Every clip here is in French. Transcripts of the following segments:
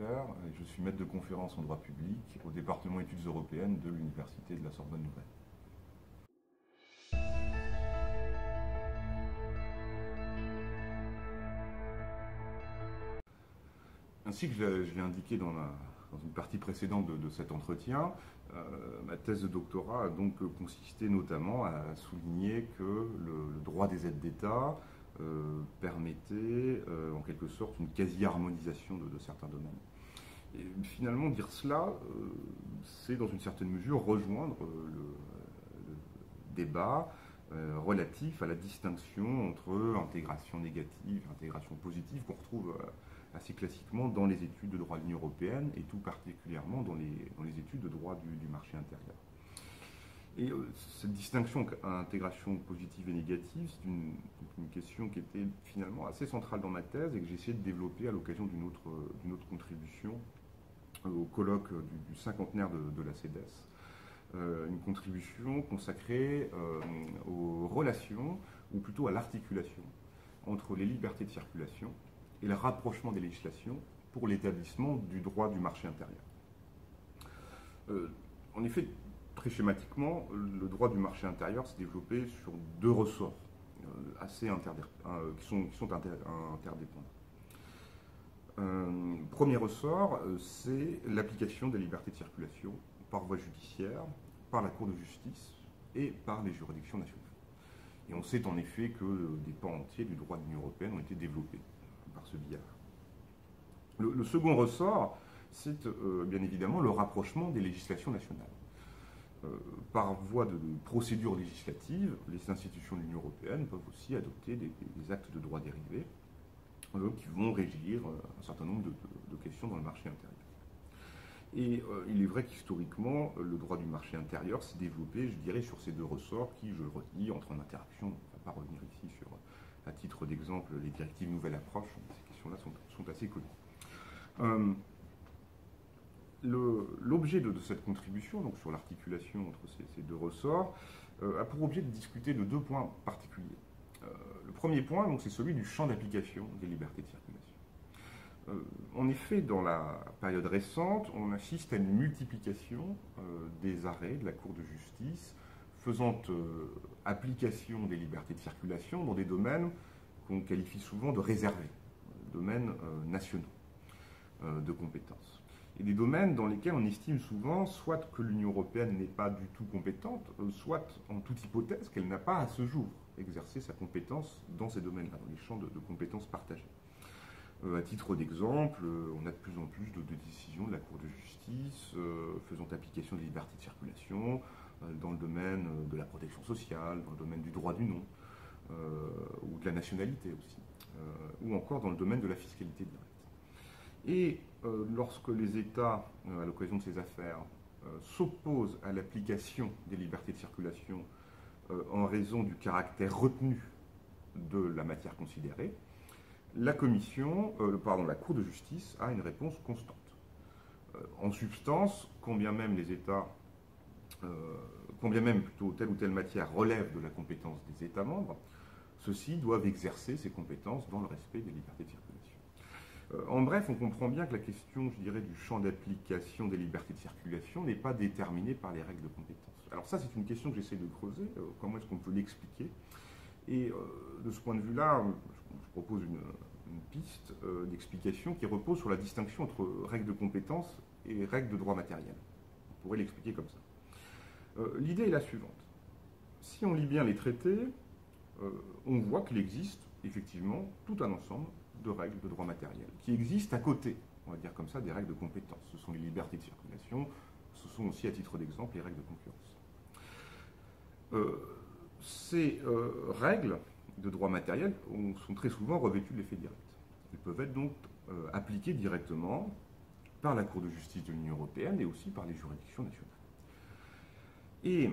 Deffer et je suis maître de conférence en droit public au département études européennes de l'Université de la Sorbonne Nouvelle. Ainsi que je l'ai indiqué dans une partie précédente de cet entretien, ma thèse de doctorat a donc consisté notamment à souligner que le droit des aides d'État permettait en quelque sorte une quasi-harmonisation de certains domaines. Et finalement, dire cela, c'est dans une certaine mesure rejoindre le débat relatif à la distinction entre intégration négative et intégration positive qu'on retrouve assez classiquement dans les études de droit de l'Union européenne et tout particulièrement dans les études de droit du marché intérieur. Et cette distinction intégration positive et négative, c'est une question qui était finalement assez centrale dans ma thèse et que j'ai essayé de développer à l'occasion d'une autre contribution au colloque du cinquantenaire de la CEDES. Une contribution consacrée aux relations, ou plutôt à l'articulation, entre les libertés de circulation et le rapprochement des législations pour l'établissement du droit du marché intérieur. En effet, très schématiquement, le droit du marché intérieur s'est développé sur deux ressorts qui sont interdépendants. Premier ressort, c'est l'application des libertés de circulation par voie judiciaire, par la Cour de justice et par les juridictions nationales. Et on sait en effet que des pans entiers du droit de l'Union européenne ont été développés par ce biais. Le second ressort, c'est bien évidemment le rapprochement des législations nationales. Par voie de procédure législative, les institutions de l'Union européenne peuvent aussi adopter des actes de droit dérivés qui vont régir un certain nombre de questions dans le marché intérieur. Et il est vrai qu'historiquement, le droit du marché intérieur s'est développé, je dirais, sur ces deux ressorts qui, je le redis, entrent en interaction. On ne va pas revenir ici sur, à titre d'exemple, les directives nouvelle approche. Ces questions-là sont assez connues. L'objet de cette contribution, donc sur l'articulation entre ces deux ressorts, a pour objet de discuter de deux points particuliers. Le premier point, c'est celui du champ d'application des libertés de circulation. En effet, dans la période récente, on assiste à une multiplication des arrêts de la Cour de justice faisant application des libertés de circulation dans des domaines qu'on qualifie souvent de réservés, domaines nationaux de compétences. Et des domaines dans lesquels on estime souvent soit que l'Union européenne n'est pas du tout compétente, soit en toute hypothèse qu'elle n'a pas à ce jour exercé sa compétence dans ces domaines-là, dans les champs de compétences partagées. À titre d'exemple, on a de plus en plus de décisions de la Cour de justice faisant application des libertés de circulation dans le domaine de la protection sociale, dans le domaine du droit du nom, ou de la nationalité aussi, ou encore dans le domaine de la fiscalité directe. Et lorsque les États, à l'occasion de ces affaires, s'opposent à l'application des libertés de circulation en raison du caractère retenu de la matière considérée, la Cour de justice a une réponse constante. En substance, quand bien même telle ou telle matière relève de la compétence des États membres, ceux-ci doivent exercer ces compétences dans le respect des libertés de circulation. En bref, on comprend bien que la question, je dirais, du champ d'application des libertés de circulation n'est pas déterminée par les règles de compétence. Alors ça, c'est une question que j'essaie de creuser. Comment est-ce qu'on peut l'expliquer? Et de ce point de vue-là, je propose une piste d'explication qui repose sur la distinction entre règles de compétence et règles de droit matériel. On pourrait l'expliquer comme ça. L'idée est la suivante. Si on lit bien les traités, on voit qu'il existe effectivement tout un ensemble de règles de droit matériel qui existent à côté, on va dire comme ça, des règles de compétence. Ce sont les libertés de circulation, ce sont aussi, à titre d'exemple, les règles de concurrence. Ces règles de droit matériel sont très souvent revêtues de l'effet direct. Elles peuvent être donc appliquées directement par la Cour de justice de l'Union européenne et aussi par les juridictions nationales. Et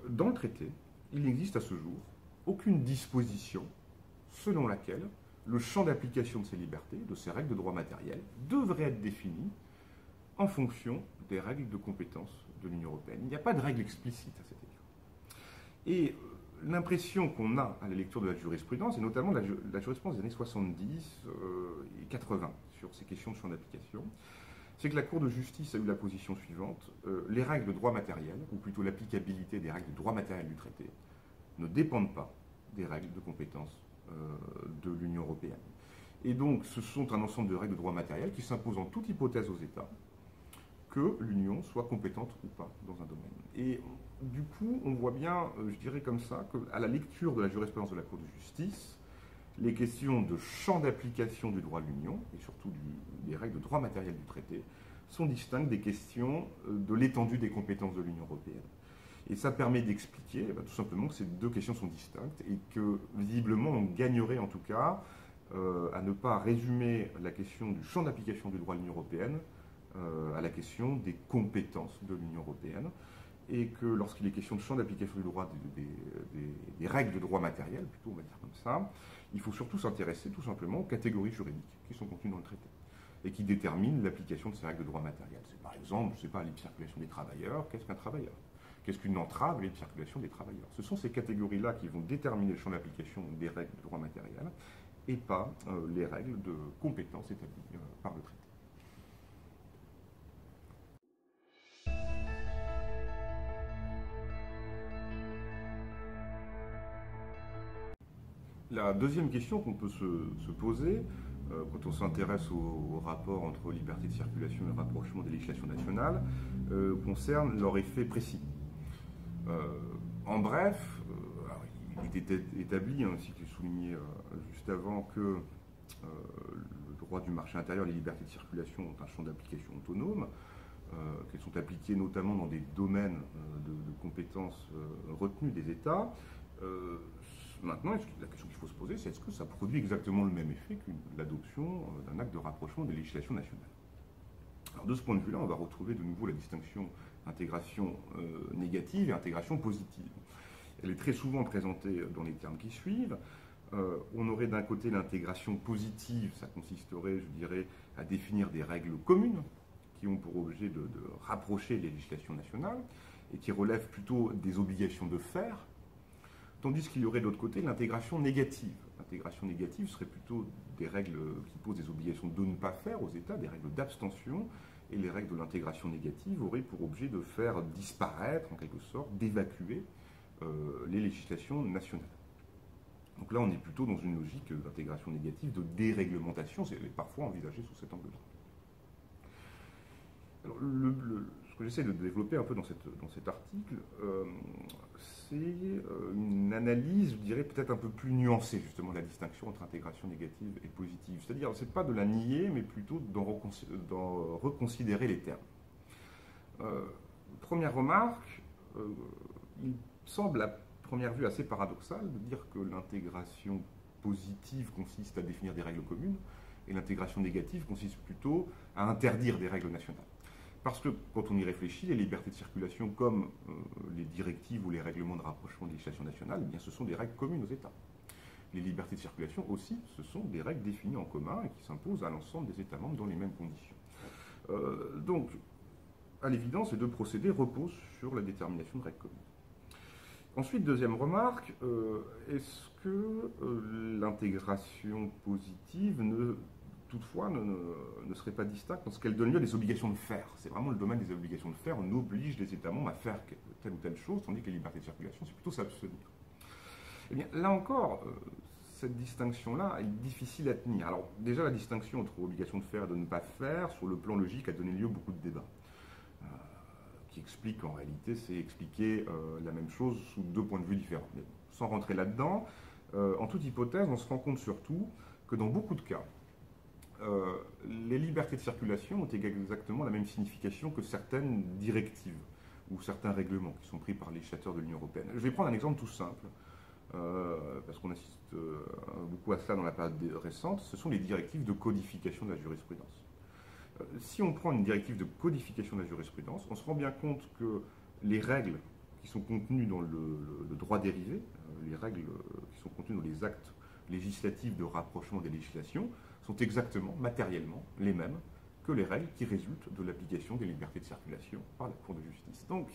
dans le traité, il n'existe à ce jour aucune disposition selon laquelle le champ d'application de ces libertés, de ces règles de droit matériel, devrait être défini en fonction des règles de compétence de l'Union européenne. Il n'y a pas de règle explicite à cet égard. Et l'impression qu'on a à la lecture de la jurisprudence, et notamment de la jurisprudence des années 70 et 80 sur ces questions de champ d'application, c'est que la Cour de justice a eu la position suivante: les règles de droit matériel, ou plutôt l'applicabilité des règles de droit matériel du traité, ne dépendent pas des règles de compétence de l'Union européenne. Et donc, ce sont un ensemble de règles de droit matériel qui s'imposent en toute hypothèse aux États, que l'Union soit compétente ou pas dans un domaine. Et du coup, on voit bien, je dirais comme ça, qu'à la lecture de la jurisprudence de la Cour de justice, les questions de champ d'application du droit de l'Union, et surtout des règles de droit matériel du traité, sont distinctes des questions de l'étendue des compétences de l'Union européenne. Et ça permet d'expliquer tout simplement que ces deux questions sont distinctes et que, visiblement, on gagnerait en tout cas à ne pas résumer la question du champ d'application du droit de l'Union européenne à la question des compétences de l'Union européenne, et que lorsqu'il est question de champ d'application du droit des règles de droit matériel, plutôt on va dire comme ça, il faut surtout s'intéresser tout simplement aux catégories juridiques qui sont contenues dans le traité et qui déterminent l'application de ces règles de droit matériel. C'est par exemple, je ne sais pas, la libre circulation des travailleurs. Qu'est-ce qu'un travailleur? Qu'est-ce qu'une entrave à la libre circulation des travailleurs? Ce sont ces catégories-là qui vont déterminer le champ d'application des règles de droit matériel et pas les règles de compétences établies par le traité. La deuxième question qu'on peut se poser quand on s'intéresse au rapport entre liberté de circulation et rapprochement des législations nationales concerne leur effet précis. En bref, il est établi, ainsi que je soulignais juste avant, que le droit du marché intérieur et les libertés de circulation ont un champ d'application autonome, qu'elles sont appliquées notamment dans des domaines de compétences retenus des États. Maintenant, la question qu'il faut se poser, c'est est-ce que ça produit exactement le même effet que l'adoption d'un acte de rapprochement des législations nationales? Alors, de ce point de vue-là, on va retrouver de nouveau la distinction intégration négative et intégration positive. Elle est très souvent présentée dans les termes qui suivent. On aurait d'un côté l'intégration positive, ça consisterait, je dirais, à définir des règles communes qui ont pour objet de rapprocher les législations nationales et qui relèvent plutôt des obligations de faire. Tandis qu'il y aurait de l'autre côté l'intégration négative. L'intégration négative serait plutôt des règles qui posent des obligations de ne pas faire aux États, des règles d'abstention, et les règles de l'intégration négative auraient pour objet de faire disparaître, en quelque sorte, d'évacuer les législations nationales. Donc là, on est plutôt dans une logique d'intégration négative, de déréglementation, c'est parfois envisagé sous cet angle-là. Alors, ce que j'essaie de développer un peu dans cet article, c'est une analyse, je dirais, peut-être un peu plus nuancée, justement, de la distinction entre intégration négative et positive. C'est-à-dire, ce n'est pas de la nier, mais plutôt d'en reconsidérer les termes. Première remarque, il semble à première vue assez paradoxal de dire que l'intégration positive consiste à définir des règles communes et l'intégration négative consiste plutôt à interdire des règles nationales. Parce que, quand on y réfléchit, les libertés de circulation, comme les directives ou les règlements de rapprochement des législations nationales, eh bien, ce sont des règles communes aux États. Les libertés de circulation aussi, ce sont des règles définies en commun et qui s'imposent à l'ensemble des États membres dans les mêmes conditions. Donc, à l'évidence, ces deux procédés reposent sur la détermination de règles communes. Ensuite, deuxième remarque, est-ce que l'intégration positive toutefois ne serait pas distincte parce qu'elle donne lieu à des obligations de faire? C'est vraiment le domaine des obligations de faire. On oblige les États membres à faire telle ou telle chose, tandis que les libertés de circulation, c'est plutôt s'abstenir. Eh bien, là encore, cette distinction-là est difficile à tenir. Alors, déjà, la distinction entre obligation de faire et de ne pas faire, sur le plan logique, a donné lieu à beaucoup de débats. Qui explique qu'en réalité, c'est expliquer la même chose sous deux points de vue différents. Mais sans rentrer là-dedans, en toute hypothèse, on se rend compte surtout que dans beaucoup de cas, les libertés de circulation ont exactement la même signification que certaines directives ou certains règlements qui sont pris par les législateurs de l'Union européenne. Je vais prendre un exemple tout simple, parce qu'on assiste beaucoup à cela dans la période récente, ce sont les directives de codification de la jurisprudence. Si on prend une directive de codification de la jurisprudence, on se rend bien compte que les règles qui sont contenues dans le droit dérivé, les règles qui sont contenues dans les actes législatifs de rapprochement des législations, sont exactement, matériellement, les mêmes que les règles qui résultent de l'application des libertés de circulation par la Cour de justice. Donc,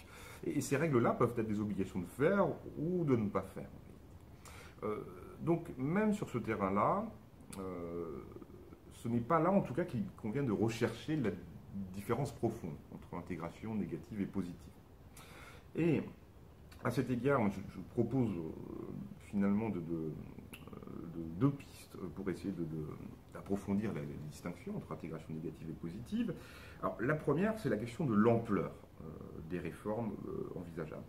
et ces règles-là peuvent être des obligations de faire ou de ne pas faire. Donc, même sur ce terrain-là, ce n'est pas là, en tout cas, qu'il convient de rechercher la différence profonde entre intégration négative et positive. Et à cet égard, je propose finalement deux pistes pour essayer d'approfondir la distinction entre intégration négative et positive. Alors, la première, c'est la question de l'ampleur des réformes envisageables.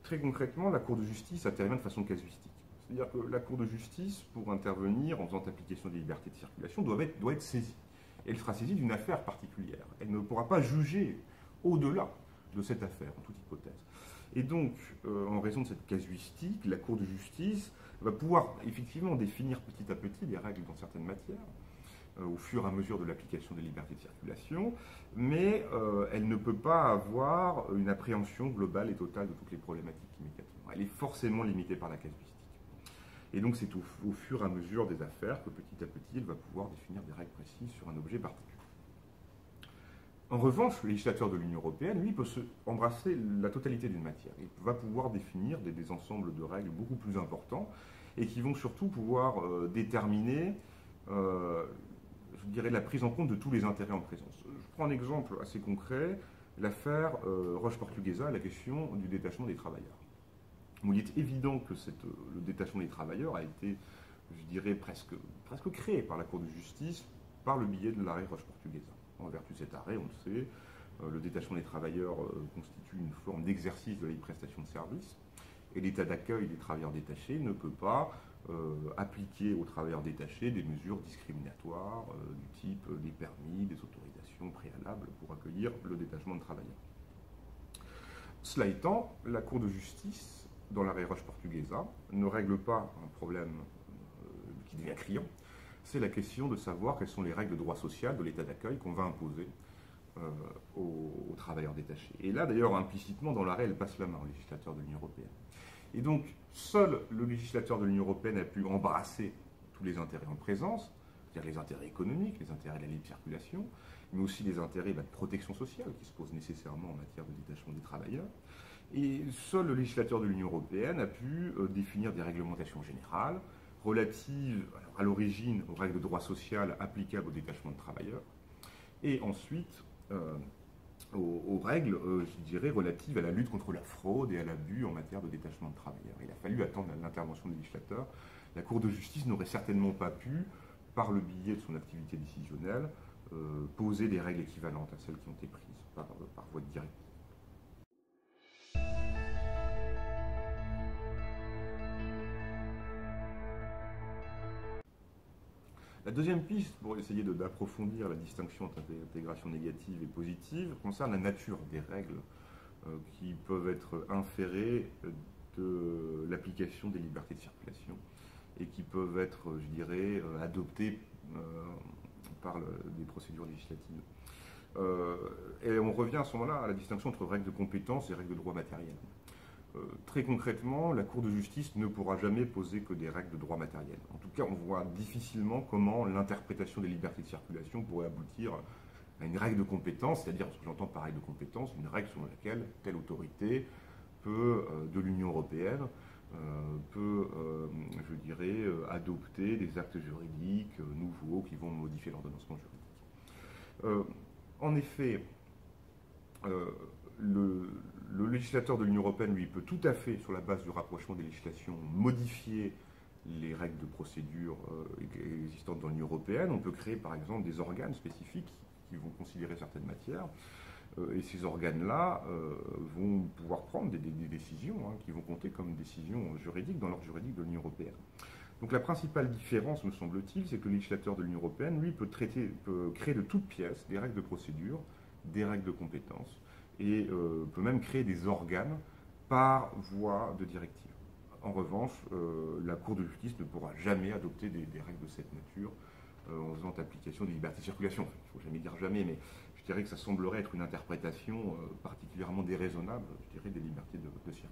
Très concrètement, la Cour de justice intervient de façon casuistique. C'est-à-dire que la Cour de justice, pour intervenir en faisant application des libertés de circulation, doit être saisie. Elle sera saisie d'une affaire particulière. Elle ne pourra pas juger au-delà de cette affaire, en toute hypothèse. Et donc, en raison de cette casuistique, la Cour de justice va pouvoir effectivement définir petit à petit des règles dans certaines matières, au fur et à mesure de l'application des libertés de circulation, mais elle ne peut pas avoir une appréhension globale et totale de toutes les problématiques immédiatement. Elle est forcément limitée par la casuistique. Et donc c'est au fur et à mesure des affaires que petit à petit, elle va pouvoir définir des règles précises sur un objet particulier. En revanche, le législateur de l'Union européenne, lui, peut embrasser la totalité d'une matière. Il va pouvoir définir des ensembles de règles beaucoup plus importants et qui vont surtout pouvoir déterminer, je dirais, la prise en compte de tous les intérêts en présence. Je prends un exemple assez concret, l'affaire Roche Portuguesa, la question du détachement des travailleurs. Où il est évident que le détachement des travailleurs a été, je dirais, presque créé par la Cour de justice par le biais de l'arrêt Roche Portuguesa. En vertu de cet arrêt, on le sait, le détachement des travailleurs constitue une forme d'exercice de la libre prestation de services, et l'état d'accueil des travailleurs détachés ne peut pas appliquer aux travailleurs détachés des mesures discriminatoires du type des permis, des autorisations préalables pour accueillir le détachement de travailleurs. Cela étant, la Cour de justice, dans l'arrêt Roche Portuguesa, ne règle pas un problème qui devient criant. C'est la question de savoir quelles sont les règles de droit social de l'état d'accueil qu'on va imposer aux travailleurs détachés. Et là, d'ailleurs, implicitement, dans l'arrêt, elle passe la main au législateur de l'Union européenne. Et donc, seul le législateur de l'Union européenne a pu embrasser tous les intérêts en présence, c'est-à-dire les intérêts économiques, les intérêts de la libre circulation, mais aussi les intérêts de protection sociale qui se posent nécessairement en matière de détachement des travailleurs. Et seul le législateur de l'Union européenne a pu définir des réglementations générales relatives à l'origine aux règles de droit social applicables au détachement de travailleurs, et ensuite aux règles, je dirais, relatives à la lutte contre la fraude et à l'abus en matière de détachement de travailleurs. Il a fallu attendre l'intervention du législateur. La Cour de justice n'aurait certainement pas pu, par le biais de son activité décisionnelle, poser des règles équivalentes à celles qui ont été prises par voie de directive. La deuxième piste, pour essayer d'approfondir la distinction entre intégration négative et positive, concerne la nature des règles qui peuvent être inférées de l'application des libertés de circulation et qui peuvent être, je dirais, adoptées par des procédures législatives. Et on revient à ce moment-là à la distinction entre règles de compétence et règles de droit matériel. Très concrètement, la Cour de justice ne pourra jamais poser que des règles de droit matériel. En tout cas, on voit difficilement comment l'interprétation des libertés de circulation pourrait aboutir à une règle de compétence, c'est-à-dire, ce que j'entends par règle de compétence, une règle selon laquelle telle autorité peut, de l'Union européenne, peut, je dirais, adopter des actes juridiques nouveaux qui vont modifier l'ordonnancement juridique. En effet, le législateur de l'Union européenne, lui, peut tout à fait, sur la base du rapprochement des législations, modifier les règles de procédure existantes dans l'Union européenne. On peut créer, par exemple, des organes spécifiques qui vont considérer certaines matières. Et ces organes-là vont pouvoir prendre des décisions qui vont compter comme décisions juridiques dans l'ordre juridique de l'Union européenne. Donc la principale différence, me semble-t-il, c'est que le législateur de l'Union européenne, lui, peut créer de toutes pièces des règles de procédure, des règles de compétence, et peut même créer des organes par voie de directive. En revanche, la Cour de justice ne pourra jamais adopter des règles de cette nature en faisant application des libertés de circulation. Enfin, il ne faut jamais dire jamais, mais je dirais que ça semblerait être une interprétation particulièrement déraisonnable, je dirais, des libertés de circulation.